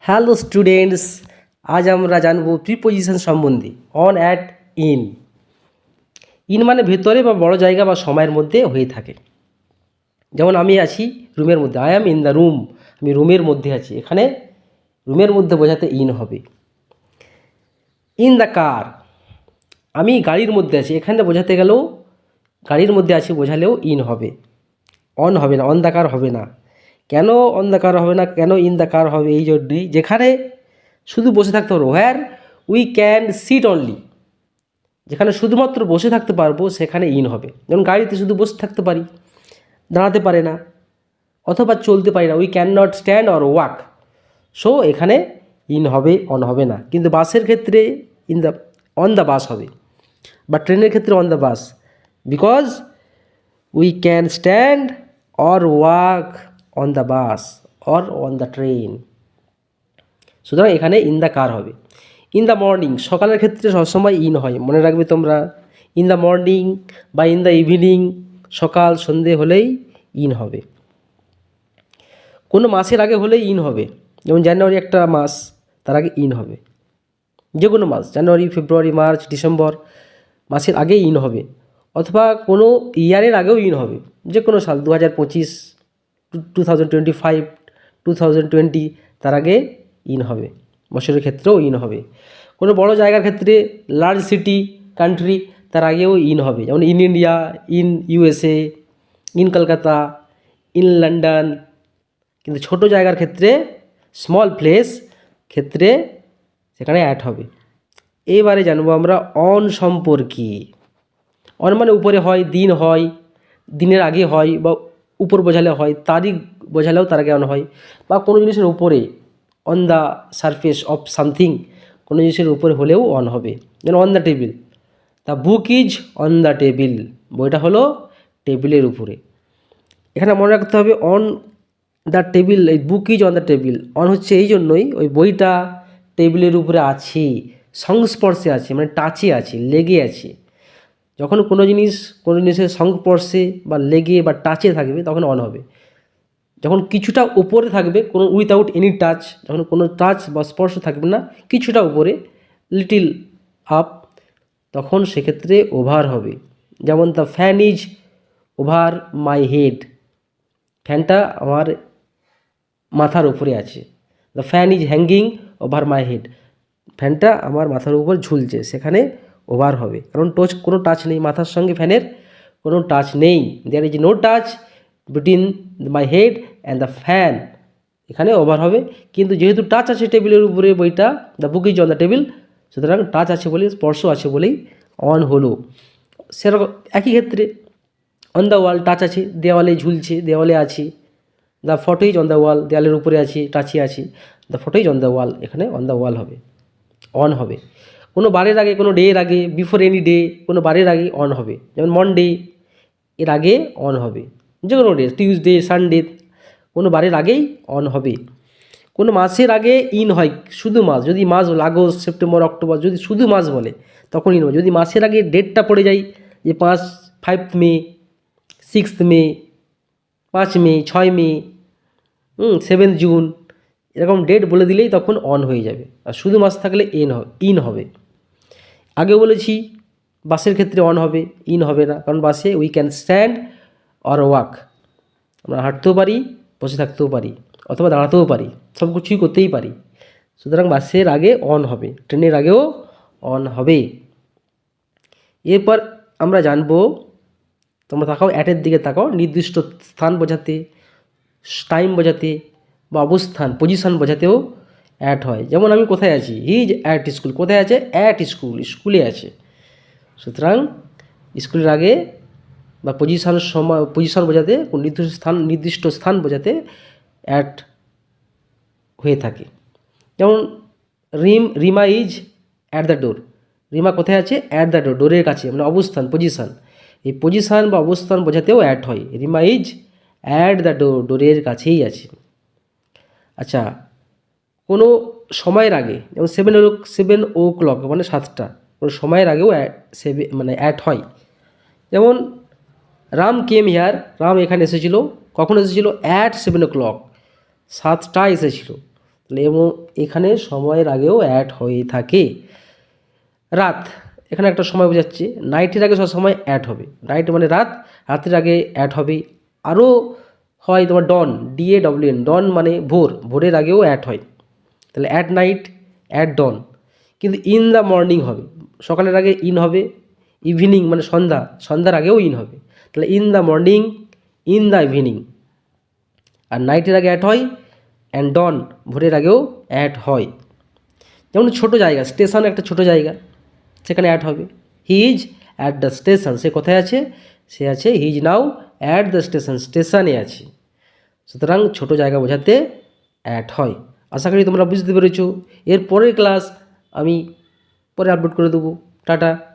Hello students, আজ আমরা জানব প্রিপোজিশন সম্বন্ধে। On, at, in. ইন মানে ভেতরে বা বড় জায়গা বা সময়ের মধ্যে হয়ে থাকে। যেমন আমি আছি রুমের মধ্যে, I am in the room, আমি রুমের মধ্যে আছি। এখানে রুমের মধ্যে বোঝাতে ইন হবে। ইন দ্য কার, আমি গাড়ির মধ্যে আছি, এখানে বোঝাতে গেলেও গাড়ির মধ্যে আছি বোঝালেও ইন হবে। অন হবে না, অন দ্য কার হবে না। কেন অন দ্য কার হবে না, কেন ইন দ্য কার হবে? এই জন্যই, যেখানে শুধু বসে থাকতে পারবো, where we can sit only, যেখানে শুধুমাত্র বসে থাকতে পারবো সেখানে ইন হবে। যেমন গাড়িতে শুধু বসে থাকতে পারি, দাঁড়াতে পারে না, অথবা চলতে পারি না, we can not stand or walk. So এখানে ইন হবে, অন হবে না। কিন্তু বাসের ক্ষেত্রে in the, on the bus হবে, বা ট্রেনের ক্ষেত্রে on the bus, because we can stand or walk on the bus or on the train. সুতরাং এখানে ইন দ্য কার হবে। ইন দ্য মর্নিং, সকালের ক্ষেত্রে সবসময় ইন হয়, মনে রাখবে তোমরা। ইন দ্য মর্নিং বা ইন দ্য ইভিনিং, সকাল সন্ধে হলেই ইন হবে। কোনো মাসের আগে হলেই ইন হবে, যেমন জানুয়ারি একটা মাস, তার আগে ইন হবে। যে কোনো মাস, জানুয়ারি, ফেব্রুয়ারি, মার্চ, ডিসেম্বর মাসের আগে ইন হবে। অথবা কোনো ইয়ারের আগেও ইন হবে, যে কোনো সাল, 2025, 2025, 2020, তার আগে ইন হবে। বছরের ক্ষেত্রেও ইন হবে। কোনো বড় জায়গার ক্ষেত্রে, লার্জ সিটি, কান্ট্রি, তার আগেও ইন হবে। যেমন in India, in USA, in Kolkata, in London. কিন্তু ছোট জায়গার ক্ষেত্রে, স্মল প্লেস ক্ষেত্রে, সেখানে অ্যাট হবে। এবারে জানবো আমরা অন সম্পর্কে। অন মানে উপরে হয়, দিন হয়, দিনের আগে হয়, বা উপর বোঝালে হয়, তারিখ বোঝালেও তার আগে অন হয়, বা কোনো জিনিসের উপরে, on the surface of something, কোনো জিনিসের উপরে হলেও অন হবে। যেন on the table, the book is on the table, বইটা হলো টেবিলের উপরে। এখানে মনে রাখতে হবে অন দ্য টেবিল, এই বুক is on the table, on হচ্ছে এই জন্যই ওই বইটা টেবিলের উপরে আছে, সংস্পর্শে আছে, মানে টাচে আছে, লেগে আছে। যখন কোনো জিনিসের সংস্পর্শে বা লেগে বা টাচে থাকবে তখন অন হবে। যখন কিছুটা উপরে থাকবে, কোনো উইথাউট এনি টাচ, যখন কোনো টাচ বা স্পর্শ থাকবে না, কিছুটা উপরে, লিটিল আপ, তখন সেক্ষেত্রে ওভার হবে। যেমন the fan is over my head, ফ্যানটা আমার মাথার উপরে আছে। The fan is hanging over my head, ফ্যানটা আমার মাথার উপর ঝুলছে, সেখানে ওভার হবে। কারণ কোনো টাচ নেই, মাথার সঙ্গে ফ্যানের কোনো টাচ নেই। There is no touch between my head and the fan, এখানে ওভার হবে। কিন্তু যেহেতু টাচ আছে টেবিলের উপরে বইটা, the book is on the table, সুতরাং টাচ আছে বলে, স্পর্শ আছে বলেই অন হলো। সেরকম একই ক্ষেত্রে অন দ্য ওয়াল, টাচ আছে, দেওয়ালে ঝুলছে, দেওয়ালে আছে। The photo is on the wall, দেওয়ালের উপরে আছে, টাচে আছে, the photo is on the wall, এখানে অন দ্য ওয়াল হবে, অন হবে। কোনো বারের আগে, কোনো ডে এর আগে, বিফোর এনি ডে, কোনো বারের আগে অন হবে। যেমন মনডে, এর আগে অন হবে। যে কোনো ডে, টিউসডে, সানডে, কোনো বারের আগেই অন হবে। কোনো মাসের আগে ইন হয়, শুধু মাস, যদি মাস আগস্ট, সেপ্টেম্বর, অক্টোবর, যদি শুধু মাস বলে তখন ইন হবে। যদি মাসের আগে ডেটটা পড়ে যায়, যে 5 মে, 6 মে, 5 মে, 6 মে, 7 জুন, এরকম ডেট বলে দিলেই তখন অন হয়ে যাবে। আর শুধু মাস থাকলে ইন হবে। আগে বলেছি বাসের ক্ষেত্রে অন হবে, ইন হবে না, কারণ বাসে we can stand or walk, আমরা হাঁটতেও পারি, বসে থাকতেও পারি, অথবা দাঁড়াতেও পারি, সব কিছুই করতেই পারি। সুতরাং বাসের আগে অন হবে, ট্রেনের আগেও অন হবে। এরপর আমরা জানবো, তোমরা তাকাও, অ্যাটের দিকে তাকাও, নির্দিষ্ট স্থান বোঝাতে, টাইম বোঝাতে, বা অবস্থান, পজিশন বোঝাতেও অ্যাট হয়। যেমন আমি কোথায় আছি, হি ইজ অ্যাট স্কুল, কোথায় আছে, অ্যাট স্কুল, স্কুলে আছে। সুতরাং স্কুলের আগে বা পজিশন বোঝাতে, নির্দিষ্ট স্থান বোঝাতে অ্যাট হয়ে থাকে। যেমন রিমা ইজ অ্যাট দ্য ডোর, রিমা কোথায় আছে, অ্যাট দ্য ডোর, ডোরের কাছে, মানে অবস্থান, পজিশন। এই পজিশন বা অবস্থান বোঝাতেও অ্যাট হয়। Rima is at the door, ডোরের কাছেই আছে। আচ্ছা, কোনো সময়ের আগে, যেমন 7 o'clock মানে 7টা, কোনো সময়ের আগেও মানে অ্যাট হয়। যেমন রাম কেম হিয়ার, রাম এখানে এসেছিল, কখন এসেছিল, অ্যাট 7 o'clock, 7টায় এসেছিল। তাহলে এবং এখানে সময়ের আগেও অ্যাড হয়ে থাকে। রাত, এখানে একটা সময় বোঝাচ্ছে, নাইটের আগে সবসময় অ্যাড হবে, নাইট মানে রাত, রাতের আগে অ্যাড হবে। আরও হয় তোমার ডন, DAWN, ডন মানে ভোর, ভোরের আগেও অ্যাড হয়, তাহলে অ্যাট নাইট, অ্যাট ডন। কিন্তু ইন দ্য মর্নিং হবে, সকালের আগে ইন হবে, ইভিনিং মানে সন্ধ্যা, সন্ধ্যার আগেও ইন হবে, তাহলে in the morning, in the evening. আর নাইটের আগে অ্যাড হয়, অ্যান্ড ডন ভোরের আগেও অ্যাড হয়। যেমন ছোটো জায়গা, স্টেশন একটা ছোটো জায়গা, সেখানে অ্যাড হবে। He is at the station, সে কোথায় আছে? সে আছে he is now at the station, স্টেশনে আছে। সুতরাং ছোটো জায়গা বোঝাতে অ্যাড হয়। আশা করি তোমরা বুঝতে পেরেছো। এর পরের ক্লাস আমি পরে আপলোড করে দেবো। টাটা।